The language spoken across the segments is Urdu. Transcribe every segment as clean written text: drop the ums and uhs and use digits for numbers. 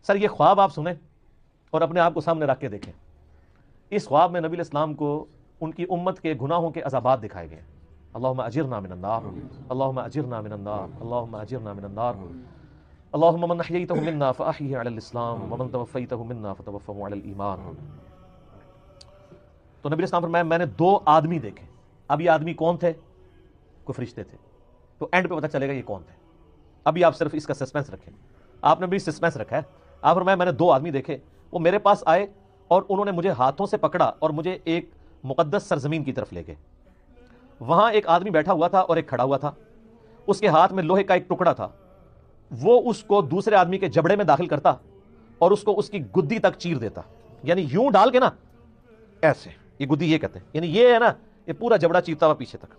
سر یہ خواب آپ سنیں اور اپنے آپ کو سامنے رکھ کے دیکھیں. اس خواب میں نبی علیہ السلام کو ان کی امت کے گناہوں کے عذابات دکھائے گئے. اللہم اجرنا من النار، اللہم اجرنا من النار، اللہم اجرنا من النار، اللہم من احییتہ منا فاحیہ علی الاسلام ومن توفیتہ منا فتوفہ علی الایمان. تو نبی علیہ السلام فرمایا میں نے 2 آدمی دیکھے. اب یہ آدمی کون تھے؟ کوئی فرشتے تھے. تو اینڈ پہ پتہ چلے گا یہ کون تھے. ابھی آپ صرف اس کا سسپینس رکھیں. آپ نے بھی سسپینس رکھا ہے. آپ فرمایا میں نے 2 آدمی دیکھے، وہ میرے پاس آئے اور انہوں نے مجھے ہاتھوں سے پکڑا اور مجھے ایک مقدس سرزمین کی طرف لے گئے. وہاں ایک آدمی بیٹھا ہوا تھا اور ایک کھڑا ہوا تھا. اس کے ہاتھ میں لوہے کا ایک ٹکڑا تھا. وہ اس کو دوسرے آدمی کے جبڑے میں داخل کرتا اور اس کو اس کی گدی تک چیر دیتا. یعنی یوں ڈال کے نا ایسے، یہ گدی یہ کہتے ہیں، یعنی یہ ہے نا، یہ پورا جبڑا چیرتا ہوا پیچھے تک.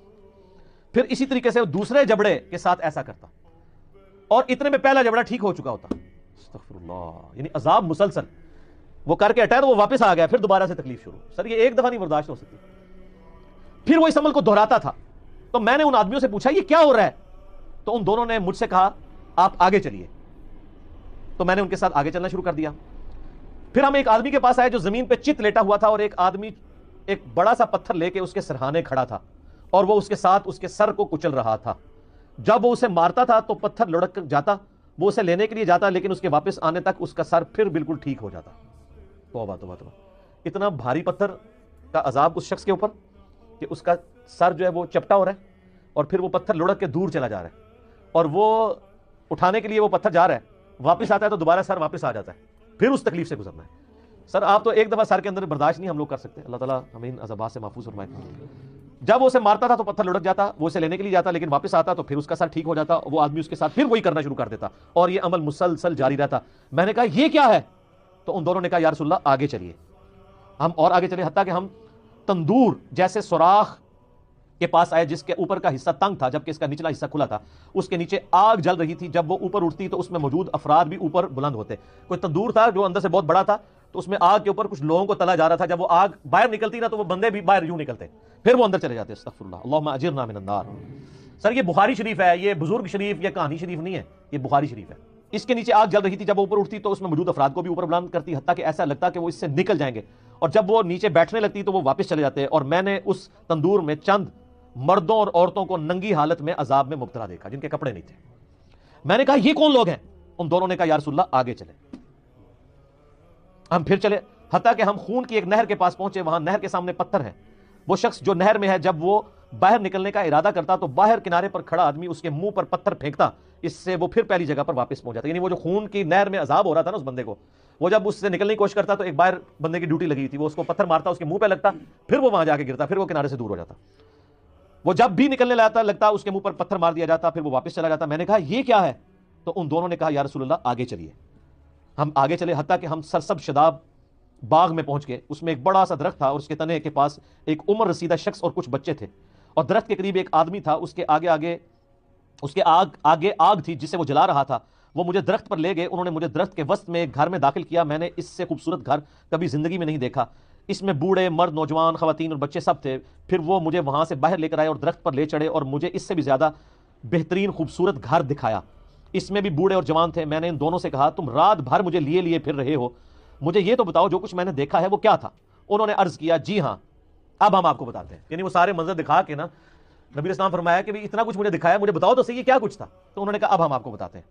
پھر اسی طریقے سے دوسرے جبڑے کے ساتھ ایسا کرتا اور اتنے میں پہلا جبڑا ٹھیک ہو چکا ہوتا. استغفر اللہ. یعنی عذاب مسلسل. وہ کر کے ہٹایا تو وہ واپس آ گیا، پھر دوبارہ سے تکلیف شروع. سر یہ ایک دفعہ نہیں برداشت ہو سکتی. پھر وہ اس عمل کو دہراتا تھا. تو میں نے ان آدمیوں سے پوچھا یہ کیا ہو رہا ہے؟ تو ان دونوں نے مجھ سے کہا آپ آگے چلیے. تو میں نے ان کے ساتھ آگے چلنا شروع کر دیا. پھر ہم ایک آدمی کے پاس آئے جو زمین پہ چت لیٹا ہوا تھا اور ایک آدمی ایک بڑا سا پتھر لے کے اس کے سرہانے کھڑا تھا اور وہ اس کے ساتھ اس کے سر کو کچل رہا تھا. جب وہ اسے مارتا تھا تو پتھر لڑک کر جاتا، وہ اسے لینے کے لیے جاتا لیکن اس کے واپس آنے تک اس کا سر پھر بالکل ٹھیک ہو جاتا. توبہ توبہ توبہ. اتنا بھاری پتھر کا عذاب اس شخص کے اوپر کہ اس کا سر جو ہے وہ چپٹا ہو رہا ہے اور پھر وہ پتھر لڑک کے دور چلا جا رہا ہے اور وہ اٹھانے کے لیے وہ پتھر جا رہا ہے، واپس آتا ہے تو دوبارہ سر واپس آ جاتا ہے. پھر اس تکلیف سے گزرنا ہے. سر آپ تو ایک دفعہ سر کے اندر برداشت نہیں ہم لوگ کر سکتے. اللہ تعالیٰ ہمیں ان عذابات سے محفوظ فرمائے. جب وہ اسے مارتا تھا تو پتھر لڑک جاتا، وہ اسے لینے کے لیے جاتا لیکن واپس آتا تو پھر اس کا سر ٹھیک ہو جاتا. وہ آدمی اس کے ساتھ پھر وہی کرنا شروع کر دیتا اور یہ عمل مسلسل جاری رہتا. میں نے کہا یہ کیا ہے؟ تو ان دونوں نے کہا یا رسول اللہ آگے چلیے. ہم اور آگے چلے حتیٰ کہ ہم تندور جیسے سوراخ کے پاس آئے جس کے اوپر کا حصہ تنگ تھا جبکہ اس کا نچلا حصہ کھلا تھا. اس کے نیچے آگ جل رہی تھی. جب وہ اوپر اٹھتی تو اس میں موجود افراد بھی اوپر بلند ہوتے. کوئی تندور تھا جو اندر سے بہت بڑا تھا تو اس میں آگ کے اوپر کچھ لوگوں کو تلا جا رہا تھا. جب وہ آگ باہر نکلتی نا تو وہ بندے بھی باہر یوں نکلتے، پھر وہ اندر چلے جاتے. استغفر اللہ. اللہم اجرنا من النار. سر یہ بخاری شریف ہے، یہ بزرگ شریف یا کہانی شریف نہیں ہے، یہ بخاری شریف ہے. اس کے نیچے آگ جل رہی تھی. جب وہ اوپر اٹھتی تو اس میں موجود افراد کو بھی اوپر بلند کرتی حتیٰ کہ ایسا لگتا کہ وہ اس سے نکل جائیں گے. اور جب وہ نیچے بیٹھنے لگتی تو وہ واپس چلے جاتے. اور میں نے اس تندور میں چند مردوں اور عورتوں کو ننگی حالت میں عذاب میں مبتلا دیکھا جن کے کپڑے نہیں تھے. میں نے کہا یہ کون لوگ ہیں؟ ان دونوں نے کہا یا رسول اللہ آگے چلے. ہم پھر چلے حتیٰ کہ ہم خون کی ایک نہر کے پاس پہنچے. وہاں نہر کے سامنے پتھر ہے. وہ شخص جو نہر میں ہے جب وہ باہر نکلنے کا ارادہ کرتا تو باہر کنارے پر کھڑا آدمی اس کے منہ پر پتھر پھینکتا، اس سے وہ پھر پہلی جگہ پر واپس پہنچ جاتا. یعنی وہ جو خون کی نہر میں عذاب ہو رہا تھا نا اس بندے کو، وہ جب اس سے نکلنے کی کوشش کرتا تو ایک باہر بندے کی ڈیوٹی لگی تھی، وہ اس کو پتھر مارتا، اس کے منہ پہ لگتا، پھر وہ وہاں جا کے گرتا، پھر وہ کنارے سے دور ہو جاتا. وہ جب بھی نکلنے لگتا اس کے منہ پر پتھر مار دیا جاتا، پھر وہ واپس چلا جاتا. میں نے کہا یہ کیا ہے؟ تو ان دونوں نے کہا یا رسول اللہ آگے چلیے. ہم آگے چلے حتیٰ کہ ہم سرسب شداب باغ میں پہنچ گئے. اس میں ایک بڑا سا درخت تھا اور اس کے تنے کے پاس ایک عمر رسیدہ شخص اور کچھ بچے تھے. اور درخت کے قریب ایک آدمی تھا، اس کے آگے آگ تھی جسے وہ جلا رہا تھا. وہ مجھے درخت پر لے گئے. انہوں نے مجھے درخت کے وسط میں ایک گھر میں داخل کیا. میں نے اس سے خوبصورت گھر کبھی زندگی میں نہیں دیکھا. اس میں بوڑھے، مرد، نوجوان، خواتین اور بچے سب تھے. پھر وہ مجھے وہاں سے باہر لے کر آئے اور درخت پر لے چڑھے اور مجھے اس سے بھی زیادہ بہترین خوبصورت گھر دکھایا. اس میں بھی بوڑھے اور جوان تھے. میں نے ان دونوں سے کہا تم رات بھر مجھے لیے پھر رہے ہو، مجھے یہ تو بتاؤ جو کچھ میں نے دیکھا ہے وہ کیا تھا؟ انہوں نے عرض کیا جی ہاں اب ہم آپ کو بتاتے ہیں. یعنی وہ سارے منظر دکھا کے نا نبی اسلام فرمایا کہ اتنا کچھ مجھے دکھایا، مجھے بتاؤ تو صحیح یہ کیا کچھ تھا. تو انہوں نے کہا اب ہم آپ کو بتاتے ہیں.